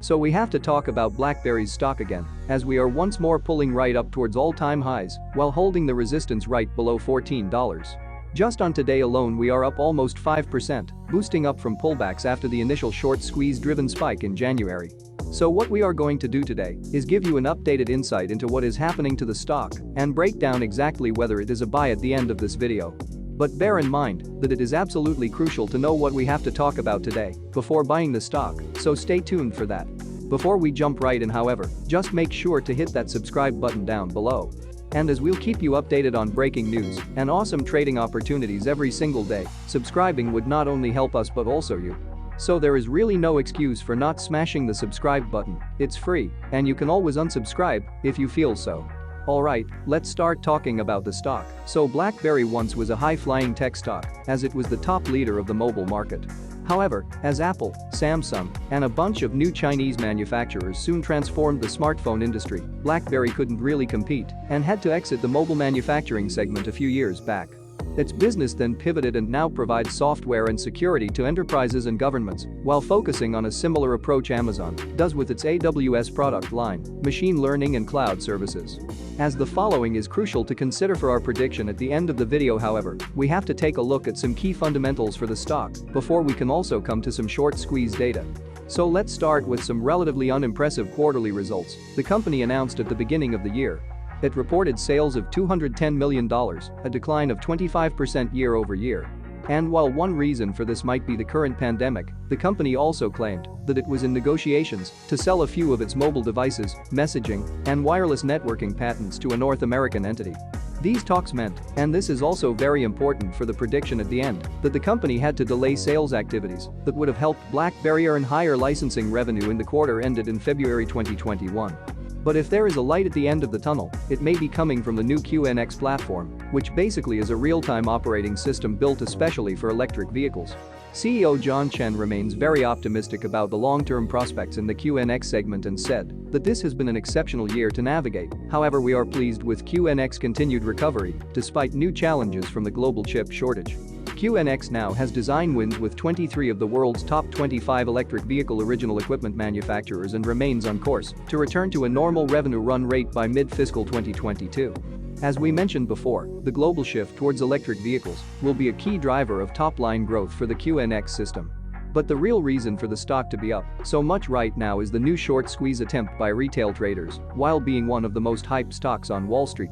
So we have to talk about BlackBerry's stock again, as we are once more pulling right up towards all-time highs while holding the resistance right below $14. Just on today alone we are up almost 5%, boosting up from pullbacks after the initial short squeeze-driven spike in January. So what we are going to do today is give you an updated insight into what is happening to the stock and break down exactly whether it is a buy at the end of this video. But bear in mind that it is absolutely crucial to know what we have to talk about today before buying the stock, so stay tuned for that. Before we jump right in, however, just make sure to hit that subscribe button down below. And as we'll keep you updated on breaking news and awesome trading opportunities every single day, subscribing would not only help us but also you. So there is really no excuse for not smashing the subscribe button. It's free, and you can always unsubscribe if you feel so. Alright, let's start talking about the stock. So BlackBerry once was a high-flying tech stock, as it was the top leader of the mobile market. However, as Apple, Samsung, and a bunch of new Chinese manufacturers soon transformed the smartphone industry, BlackBerry couldn't really compete and had to exit the mobile manufacturing segment a few years back. Its business then pivoted and now provides software and security to enterprises and governments, while focusing on a similar approach Amazon does with its AWS product line, machine learning and cloud services. As the following is crucial to consider for our prediction at the end of the video, however, we have to take a look at some key fundamentals for the stock before we can also come to some short squeeze data. So let's start with some relatively unimpressive quarterly results the company announced at the beginning of the year. It reported sales of $210 million, a decline of 25% year-over-year. And while one reason for this might be the current pandemic, the company also claimed that it was in negotiations to sell a few of its mobile devices, messaging, and wireless networking patents to a North American entity. These talks meant, and this is also very important for the prediction at the end, that the company had to delay sales activities that would have helped BlackBerry earn higher licensing revenue in the quarter ended in February 2021. But if there is a light at the end of the tunnel, it may be coming from the new QNX platform, which basically is a real-time operating system built especially for electric vehicles. CEO John Chen remains very optimistic about the long-term prospects in the QNX segment and said that this has been an exceptional year to navigate. However, we are pleased with QNX's continued recovery despite new challenges from the global chip shortage. QNX now has design wins with 23 of the world's top 25 electric vehicle original equipment manufacturers and remains on course to return to a normal revenue run rate by mid-fiscal 2022. As we mentioned before, the global shift towards electric vehicles will be a key driver of top-line growth for the QNX system. But the real reason for the stock to be up so much right now is the new short squeeze attempt by retail traders, while being one of the most hyped stocks on Wall Street.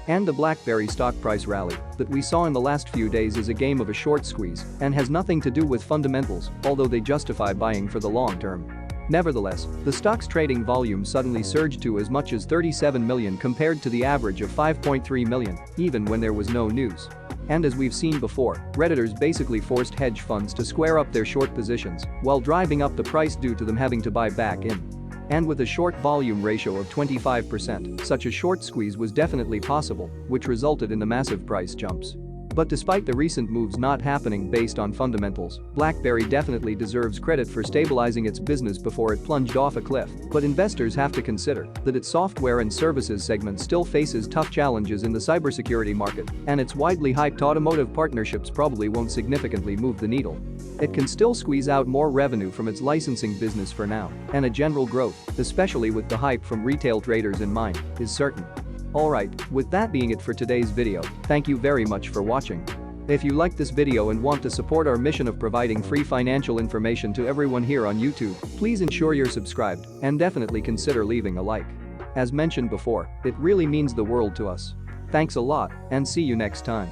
And the BlackBerry stock price rally that we saw in the last few days is a game of a short squeeze and has nothing to do with fundamentals, although they justify buying for the long term. Nevertheless, the stock's trading volume suddenly surged to as much as 37 million compared to the average of 5.3 million, even when there was no news. And as we've seen before, Redditors basically forced hedge funds to square up their short positions while driving up the price due to them having to buy back in. And with a short volume ratio of 25%, such a short squeeze was definitely possible, which resulted in the massive price jumps. But despite the recent moves not happening based on fundamentals, BlackBerry definitely deserves credit for stabilizing its business before it plunged off a cliff. But investors have to consider that its software and services segment still faces tough challenges in the cybersecurity market, and its widely hyped automotive partnerships probably won't significantly move the needle. It can still squeeze out more revenue from its licensing business for now, and a general growth, especially with the hype from retail traders in mind, is certain. Alright, with that being it for today's video, thank you very much for watching. If you liked this video and want to support our mission of providing free financial information to everyone here on YouTube, please ensure you're subscribed and definitely consider leaving a like. As mentioned before, it really means the world to us. Thanks a lot, and see you next time.